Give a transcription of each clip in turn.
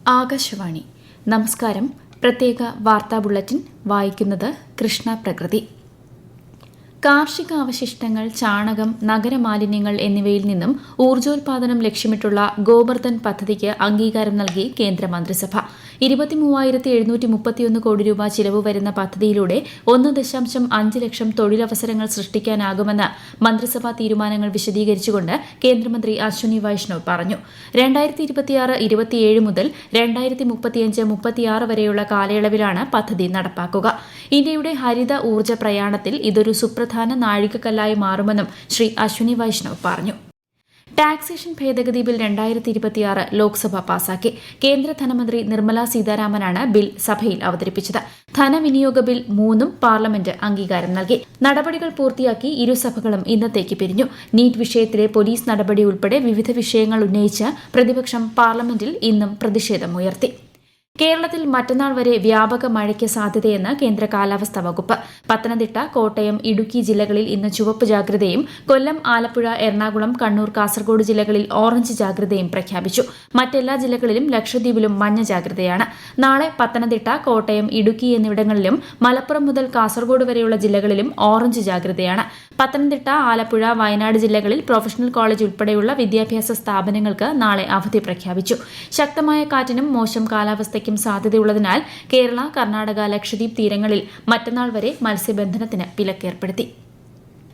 ആകാശവാണി. നമസ്കാരം. പ്രത്യേക വാർത്താ ബുള്ളറ്റിൻ വായിക്കുന്നത് കൃഷ്ണ പ്രകൃതി. കാർഷിക അവശിഷ്ടങ്ങൾ, ചാണകം, നഗരമാലിന്യങ്ങൾ എന്നിവയിൽ നിന്നും ഊർജ്ജോൽപാദനം ലക്ഷ്യമിട്ടുള്ള ഗോബർധൻ പദ്ധതിക്ക് അംഗീകാരം നൽകി കേന്ദ്രമന്ത്രിസഭ. 23,731 കോടി രൂപ ചിലവ് വരുന്ന പദ്ധതിയിലൂടെ 1.5 ലക്ഷം തൊഴിലവസരങ്ങൾ സൃഷ്ടിക്കാനാകുമെന്ന് മന്ത്രിസഭാ തീരുമാനങ്ങൾ വിശദീകരിച്ചുകൊണ്ട് കേന്ദ്രമന്ത്രി അശ്വിനി വൈഷ്ണവ് പറഞ്ഞു. 2026-27 മുതൽ 2035-36 വരെയുള്ള കാലയളവിലാണ് പദ്ധതി നടപ്പാക്കുക. ഇന്ത്യയുടെ ഹരിത ഊർജ്ജ പ്രയാണത്തിൽ ഇതൊരു സുപ്രധാന നാഴികക്കല്ലായി മാറുമെന്നും ശ്രീ അശ്വിനി വൈഷ്ണവ് പറഞ്ഞു. ടാക്സേഷൻ ഭേദഗതി ബിൽ 2026 ലോക്സഭ പാസാക്കി. കേന്ദ്ര ധനമന്ത്രി നിർമ്മല സീതാരാമനാണ് ബിൽ സഭയിൽ അവതരിപ്പിച്ചത്. ധനവിനിയോഗ ബിൽ 3 പാർലമെന്റ് അംഗീകാരം നൽകി. നടപടികൾ പൂർത്തിയാക്കി ഇരുസഭകളും ഇന്നത്തേക്ക് പിരിഞ്ഞു. നീറ്റ് വിഷയത്തിലെ പോലീസ് നടപടി ഉൾപ്പെടെ വിവിധ വിഷയങ്ങൾ ഉന്നയിച്ച് പ്രതിപക്ഷം പാർലമെന്റിൽ ഇന്നും പ്രതിഷേധമുയർത്തി. കേരളത്തിൽ മറ്റന്നാൾ വരെ വ്യാപക മഴയ്ക്ക് സാധ്യതയെന്ന് കേന്ദ്ര കാലാവസ്ഥാ വകുപ്പ്. പത്തനംതിട്ട, കോട്ടയം, ഇടുക്കി ജില്ലകളിൽ ഇന്ന് ചുവപ്പ് ജാഗ്രതയും കൊല്ലം, ആലപ്പുഴ, എറണാകുളം, കണ്ണൂർ, കാസർഗോഡ് ജില്ലകളിൽ ഓറഞ്ച് ജാഗ്രതയും പ്രഖ്യാപിച്ചു. മറ്റെല്ലാ ജില്ലകളിലും ലക്ഷദ്വീപിലും മഞ്ഞ ജാഗ്രതയാണ്. നാളെ പത്തനംതിട്ട, കോട്ടയം, ഇടുക്കി എന്നിവിടങ്ങളിലും മലപ്പുറം മുതൽ കാസർഗോഡ് വരെയുള്ള ജില്ലകളിലും ഓറഞ്ച് ജാഗ്രതയാണ്. പത്തനംതിട്ട, ആലപ്പുഴ, വയനാട് ജില്ലകളിൽ പ്രൊഫഷണൽ കോളേജ് ഉൾപ്പെടെയുള്ള വിദ്യാഭ്യാസ സ്ഥാപനങ്ങൾക്ക് നാളെ അവധി പ്രഖ്യാപിച്ചു. ശക്തമായ കാറ്റിനും മോശം കാലാവസ്ഥയ്ക്കും സാധ്യതയുള്ളതിനാൽ കേരള, കർണാടക, ലക്ഷദ്വീപ് തീരങ്ങളിൽ മറ്റന്നാൾ വരെ മത്സ്യബന്ധനത്തിന് വിലക്കേർപ്പെടുത്തി.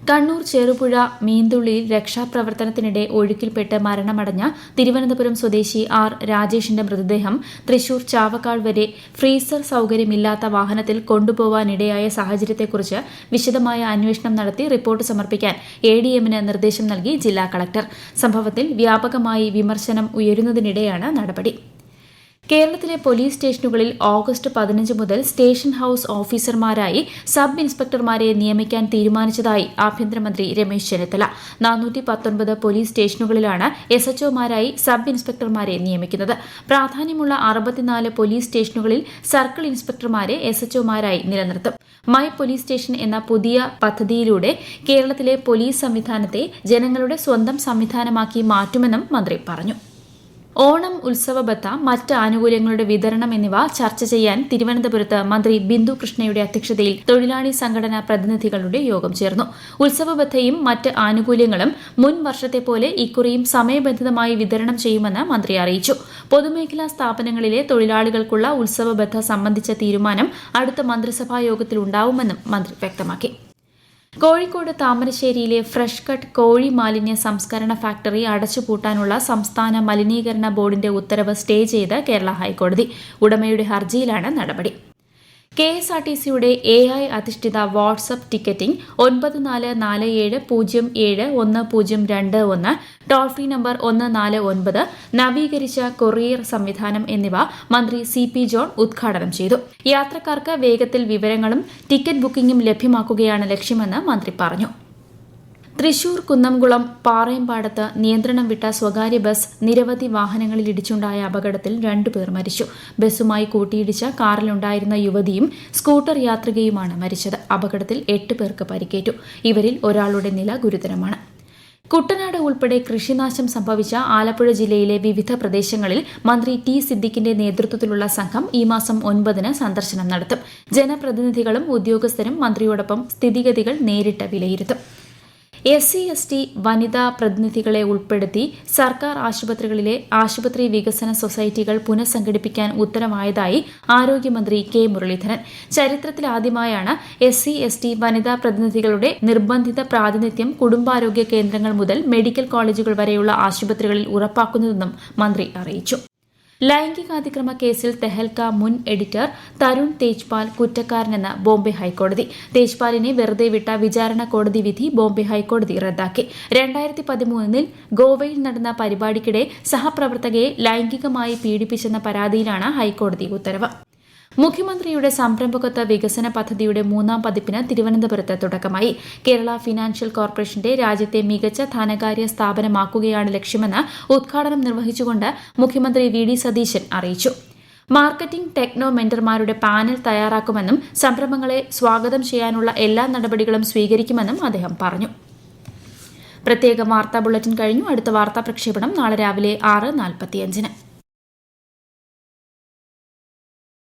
കണ്ണൂർ ചെറുപുഴ മീന്തുള്ളിയിൽ രക്ഷാപ്രവർത്തനത്തിനിടെ ഒഴുക്കിൽപ്പെട്ട് മരണമടഞ്ഞ തിരുവനന്തപുരം സ്വദേശി ആർ രാജേഷിന്റെ മൃതദേഹം തൃശൂർ ചാവക്കാട് വരെ ഫ്രീസർ സൌകര്യമില്ലാത്ത വാഹനത്തിൽ കൊണ്ടുപോവാനിടയായ സാഹചര്യത്തെക്കുറിച്ച് വിശദമായ അന്വേഷണം നടത്തി റിപ്പോർട്ട് സമർപ്പിക്കാൻ എഡിഎമ്മിന് നിർദ്ദേശം നൽകി ജില്ലാ കളക്ടർ. സംഭവത്തിൽ വ്യാപകമായി വിമർശനം ഉയരുന്നതിനിടെയാണ് നടപടി. കേരളത്തിലെ പോലീസ് സ്റ്റേഷനുകളിൽ ഓഗസ്റ്റ് 15 മുതൽ സ്റ്റേഷൻ ഹൌസ് ഓഫീസർമാരായി സബ് ഇൻസ്പെക്ടർമാരെ നിയമിക്കാൻ തീരുമാനിച്ചതായി ആഭ്യന്തരമന്ത്രി രമേശ് ചെന്നിത്തല. 419 പോലീസ് സ്റ്റേഷനുകളിലാണ് എസ്എച്ച്ഒമാരായി സബ് ഇൻസ്പെക്ടർമാരെ നിയമിക്കുന്നത്. പ്രാധാന്യമുള്ള 64 പോലീസ് സ്റ്റേഷനുകളിൽ സർക്കിൾ ഇൻസ്പെക്ടർമാരെ എസ്എച്ച്ഒമാരായി നിലനിർത്തും. മൈ പോലീസ് സ്റ്റേഷൻ എന്ന പുതിയ പദ്ധതിയിലൂടെ കേരളത്തിലെ പോലീസ് സംവിധാനത്തെ ജനങ്ങളുടെ സ്വന്തം സംവിധാനമാക്കി മാറ്റുമെന്നും മന്ത്രി പറഞ്ഞു. ഓണം, ഉത്സവബത്ത, മറ്റ് ആനുകൂല്യങ്ങളുടെ വിതരണം എന്നിവ ചർച്ച ചെയ്യാൻ തിരുവനന്തപുരത്ത് മന്ത്രി ബിന്ദു കൃഷ്ണയുടെ അധ്യക്ഷതയിൽ തൊഴിലാളി സംഘടനാ പ്രതിനിധികളുടെ യോഗം ചേർന്നു. ഉത്സവബത്തയും മറ്റ് ആനുകൂല്യങ്ങളും മുൻ വർഷത്തെപ്പോലെ ഇക്കുറിയും സമയബന്ധിതമായി വിതരണം ചെയ്യുമെന്ന് മന്ത്രി അറിയിച്ചു. പൊതുമേഖലാ സ്ഥാപനങ്ങളിലെ തൊഴിലാളികൾക്കുള്ള ഉത്സവബത്ത സംബന്ധിച്ച തീരുമാനം അടുത്ത മന്ത്രിസഭാ യോഗത്തിൽ ഉണ്ടാവുമെന്നും മന്ത്രി വ്യക്തമാക്കി. കോഴിക്കോട് താമരശ്ശേരിയിലെ ഫ്രഷ് കട്ട് കോഴി മാലിന്യ സംസ്കരണ ഫാക്ടറി അടച്ചുപൂട്ടാനുള്ള സംസ്ഥാന മലിനീകരണ ബോർഡിന്റെ ഉത്തരവ് സ്റ്റേ ചെയ്ത് കേരള ഹൈക്കോടതി. ഉടമയുടെ ഹർജിയിലാണ് നടപടി. കെഎസ്ആർടിസിയുടെ AI അധിഷ്ഠിത WhatsApp ticketing 9447071021 toll free number 149, നവീകരിച്ച കൊറിയർ സംവിധാനം എന്നിവ മന്ത്രി CP ജോൺ ഉദ്ഘാടനം ചെയ്തു. യാത്രക്കാർക്ക് വേഗത്തിൽ വിവരങ്ങളും ടിക്കറ്റ് ബുക്കിംഗും ലഭ്യമാക്കുകയാണ് ലക്ഷ്യമെന്ന് മന്ത്രി പറഞ്ഞു. തൃശൂർ കുന്നംകുളം പാറയമ്പാടത്ത് നിയന്ത്രണം വിട്ട സ്വകാര്യ ബസ് നിരവധി വാഹനങ്ങളിൽ ഇടിച്ചുണ്ടായ അപകടത്തിൽ 2 പേർ മരിച്ചു. ബസ്സുമായി കൂട്ടിയിടിച്ച കാറിലുണ്ടായിരുന്ന യുവതിയും സ്കൂട്ടർ യാത്രികയുമാണ് മരിച്ചത്. അപകടത്തിൽ 8 പേർക്ക് പരിക്കേറ്റു. ഇവരിൽ ഒരാളുടെ നില ഗുരുതരമാണ്. കുട്ടനാട് ഉൾപ്പെടെ കൃഷിനാശം സംഭവിച്ച ആലപ്പുഴ ജില്ലയിലെ വിവിധ പ്രദേശങ്ങളിൽ മന്ത്രി ടി സിദ്ദിഖിന്റെ നേതൃത്വത്തിലുള്ള സംഘം ഈ മാസം 9 സന്ദർശനം നടത്തും. ജനപ്രതിനിധികളും ഉദ്യോഗസ്ഥരും മന്ത്രിയോടൊപ്പം സ്ഥിതിഗതികൾ നേരിട്ട് വിലയിരുത്തും. SC/ST വനിതാ പ്രതിനിധികളെ ഉൾപ്പെടുത്തി സർക്കാർ ആശുപത്രികളിലെ ആശുപത്രി വികസന സൊസൈറ്റികൾ പുനഃസംഘടിപ്പിക്കാൻ ഉത്തരവായതായി ആരോഗ്യമന്ത്രി കെ മുരളീധരൻ. ചരിത്രത്തിലാദ്യമായാണ് SC/ST വനിതാ പ്രതിനിധികളുടെ നിർബന്ധിത പ്രാതിനിധ്യം കുടുംബാരോഗ്യ കേന്ദ്രങ്ങൾ മുതൽ മെഡിക്കൽ കോളേജുകൾ വരെയുള്ള ആശുപത്രികളിൽ ഉറപ്പാക്കുന്നതെന്നും മന്ത്രി അറിയിച്ചു. ലൈംഗികാതിക്രമ കേസിൽ തെഹൽക്ക മുൻ എഡിറ്റർ തരുൺ തേജ്പാൽ കുറ്റക്കാരനെന്ന് ബോംബെ ഹൈക്കോടതി. തേജ്പാലിനെ വെറുതെ വിട്ട വിചാരണ കോടതി വിധി ബോംബെ ഹൈക്കോടതി റദ്ദാക്കി. 2013 ഗോവയിൽ നടന്ന പരിപാടിക്കിടെ സഹപ്രവർത്തകയെ ലൈംഗികമായി പീഡിപ്പിച്ചെന്ന പരാതിയിലാണ് ഹൈക്കോടതി ഉത്തരവ്. മുഖ്യമന്ത്രിയുടെ സംരംഭകത്വ വികസന പദ്ധതിയുടെ 3ാം പതിപ്പിന് തിരുവനന്തപുരത്ത് തുടക്കമായി. കേരള ഫിനാൻഷ്യൽ കോർപ്പറേഷന്റെ രാജ്യത്തെ മികച്ച ധനകാര്യ സ്ഥാപനമാക്കുകയാണ് ലക്ഷ്യമെന്ന് ഉദ്ഘാടനം നിർവഹിച്ചുകൊണ്ട് മുഖ്യമന്ത്രി VD സതീശൻ അറിയിച്ചു. മാർക്കറ്റിംഗ് ടെക്നോ മെന്റർമാരുടെ പാനൽ തയ്യാറാക്കുമെന്നും സംരംഭങ്ങളെ സ്വാഗതം ചെയ്യാനുള്ള എല്ലാ നടപടികളും സ്വീകരിക്കുമെന്നും അദ്ദേഹം പറഞ്ഞു. പ്രത്യേക വാർത്താ ബുള്ളറ്റിൻ കഴിഞ്ഞു. അടുത്ത വാർത്താ പ്രക്ഷേപണം നാളെ രാവിലെ 6:45.